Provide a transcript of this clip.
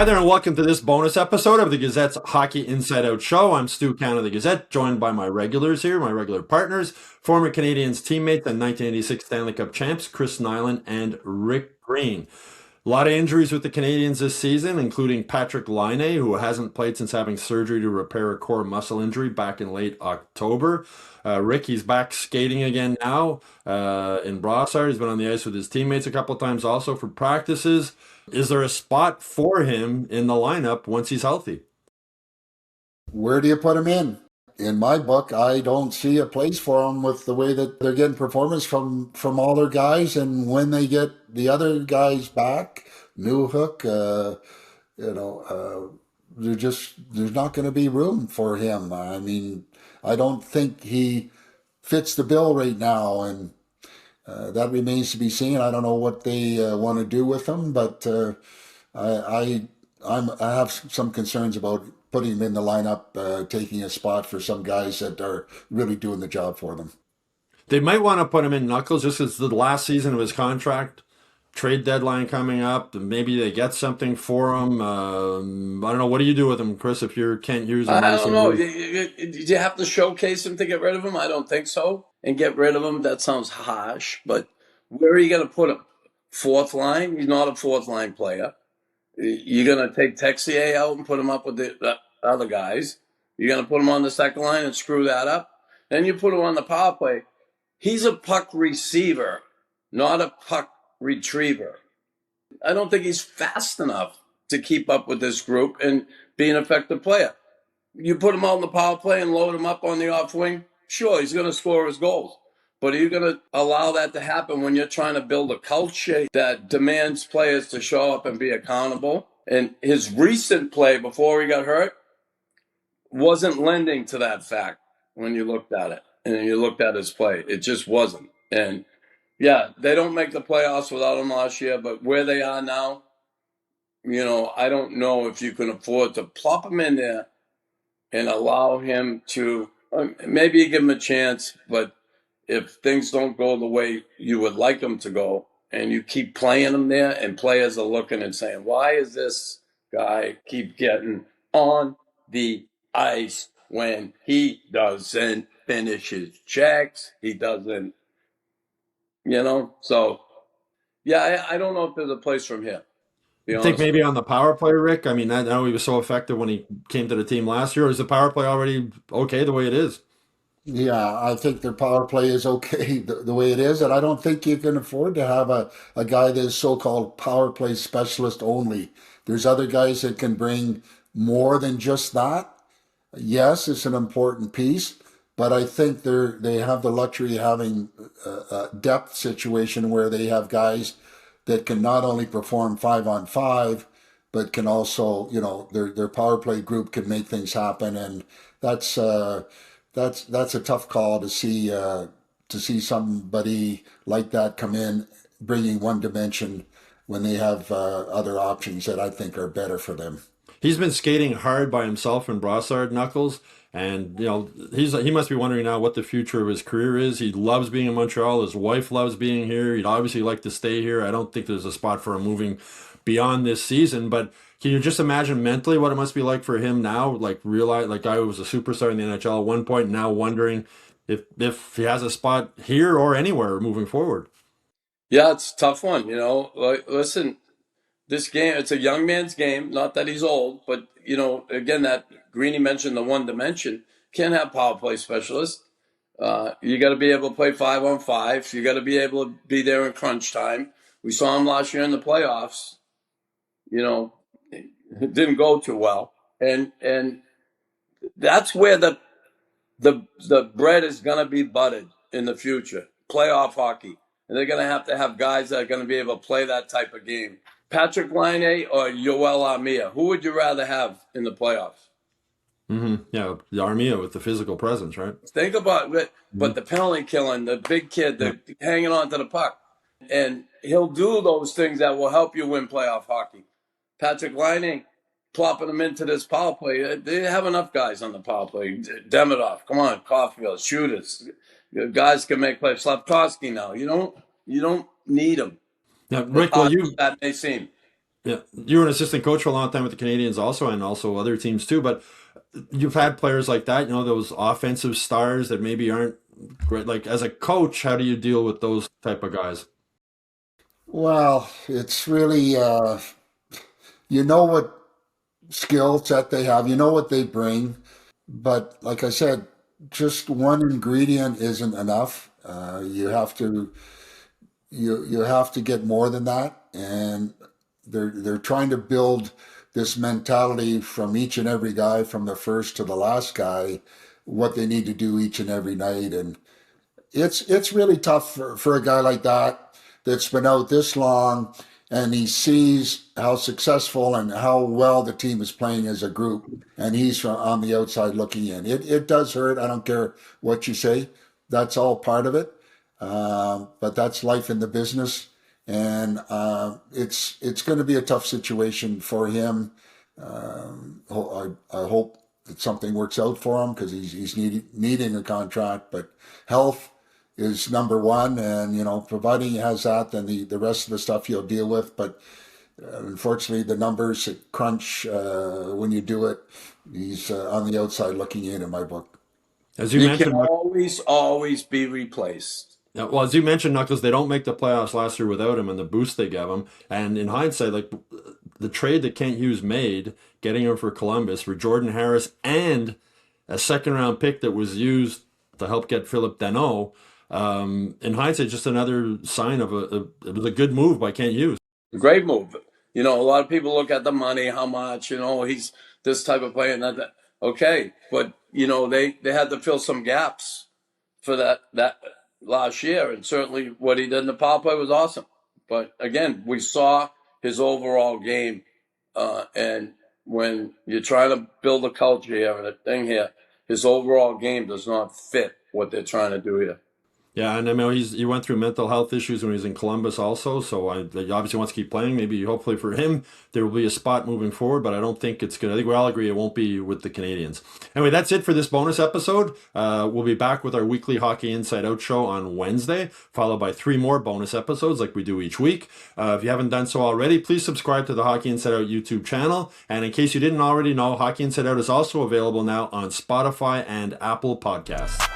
Hi there and welcome to this bonus episode of the Gazette's Hockey Inside Out Show. I'm Stu Can of the Gazette, joined by my regulars here, my regular partners, former Canadiens teammates and 1986 Stanley Cup champs, Chris Nilan and Rick Green. A lot of injuries with the Canadiens this season, including Patrik Laine, who hasn't played since having surgery to repair a core muscle injury back in late October. Rick, he's back skating again now in Brossard. He's been on the ice with his teammates a couple of times also for practices. Is there a spot for him in the lineup once he's healthy? Where do you put him in? In my book, I don't see a place for him with the way that they're getting performance from all their guys, and when they get the other guys back, Newhook, there's not going to be room for him. I mean, I don't think he fits the bill right now, and that remains to be seen. I don't know what they want to do with him, but I have some concerns about putting him in the lineup, taking a spot for some guys that are really doing the job for them. They might want to put him in Knuckles just as the last season of his contract. Trade deadline coming up. Maybe they get something for him. I don't know. What do you do with him, Chris, if you can't use him? I don't know. Do you have to showcase him to get rid of him? I don't think so. And get rid of him, that sounds harsh. But where are you going to put him? Fourth line? He's not a fourth line player. You're going to take Texier out and put him up with the other guys. You're going to put him on the second line and screw that up. Then you put him on the power play. He's a puck receiver, not a puck retriever. I don't think he's fast enough to keep up with this group and be an effective player. You put him out in the power play and load him up on the off wing, sure, he's going to score his goals. But are you going to allow that to happen when you're trying to build a culture that demands players to show up and be accountable? And his recent play before he got hurt wasn't lending to that fact when you looked at it. And you looked at his play. It just wasn't. And yeah, they don't make the playoffs without him last year, but where they are now, I don't know if you can afford to plop him in there and allow him to, maybe you give him a chance, but if things don't go the way you would like them to go, and you keep playing them there, and players are looking and saying, why is this guy keep getting on the ice when he doesn't finish his checks? He doesn't, So, yeah, I don't know if there's a place from here. I think maybe on the power play, Rick. I mean, I know he was so effective when he came to the team last year. Is the power play already okay the way it is? Yeah, I think their power play is okay the way it is, and I don't think you can afford to have a guy that is so-called power play specialist only. There's other guys that can bring more than just that. Yes, it's an important piece, but I think they have the luxury of having a depth situation where they have guys that can not only perform 5-on-5, but can also, their power play group can make things happen, and that's a tough call to see somebody like that come in, bringing one dimension when they have other options that I think are better for them. He's been skating hard by himself in Brossard, Knuckles, and he must be wondering now what the future of his career is. He loves being in Montreal. His wife loves being here. He'd obviously like to stay here. I don't think there's a spot for him moving beyond this season, but can you just imagine mentally what it must be like for him now? Like realize, like I was a superstar in the NHL at one point, now wondering if he has a spot here or anywhere moving forward. Yeah, it's a tough one. Listen, this game, it's a young man's game. Not that he's old, but again, that Greeny mentioned the one dimension. Can't have power play specialists. You got to be able to play 5-on-5. You got to be able to be there in crunch time. We saw him last year in the playoffs. It didn't go too well, and that's where the bread is going to be buttered in the future. Playoff hockey, and they're going to have guys that are going to be able to play that type of game. Patrik Laine or Yoel Armia, who would you rather have in the playoffs? Mm-hmm. Yeah, the Armia with the physical presence, right? Think about it, but the penalty killing, the big kid, hanging on to the puck, and he'll do those things that will help you win playoff hockey. Patrik Laine, plopping them into this power play. They have enough guys on the power play. Demidov, come on, Caulfield, shooters. Guys can make plays. Slafkovsky now. You don't need them. Now, Rick, that may seem. Yeah, you were an assistant coach for a long time with the Canadiens also, and also other teams too. But you've had players like that, those offensive stars that maybe aren't great. Like as a coach, how do you deal with those type of guys? Well, it's really, you know what skill set they have, you know what they bring, but like I said, just one ingredient isn't enough. You have to get more than that, and they're trying to build this mentality from each and every guy, from the first to the last guy, what they need to do each and every night, and it's really tough for a guy like that that's been out this long, and he sees how successful and how well the team is playing as a group, and he's on the outside looking in. It does hurt. I don't care what you say. That's all part of it. But that's life in the business, and it's going to be a tough situation for him. I hope that something works out for him, because he's needing a contract. But health is number one, and providing he has that, then the rest of the stuff he'll deal with. But unfortunately, the numbers crunch when you do it. He's on the outside looking in my book. As you He can mentioned, always be replaced. yeah, well, as you mentioned, Knuckles, they don't make the playoffs last year without him and the boost they gave him. And in hindsight, like the trade that Kent Hughes made, getting him for Columbus, for Jordan Harris, and a second round pick that was used to help get Philip Deneau, in hindsight, just another sign of it was a good move by Kent Hughes. Great move. A lot of people look at the money, how much, he's this type of player and that. Okay, but they had to fill some gaps for that last year, and certainly what he did in the power play was awesome. But again, we saw his overall game, and when you're trying to build a culture here and a thing here, his overall game does not fit what they're trying to do here. Yeah, and I mean he went through mental health issues when he was in Columbus also, so he obviously wants to keep playing. Maybe hopefully for him there will be a spot moving forward, but I don't think it's good. I think we all agree it won't be with the Canadiens. Anyway, that's it for this bonus episode. We'll be back with our weekly Hockey Inside Out show on Wednesday, followed by 3 more bonus episodes like we do each week. If you haven't done so already, please subscribe to the Hockey Inside Out YouTube channel. And in case you didn't already know, Hockey Inside Out is also available now on Spotify and Apple Podcasts.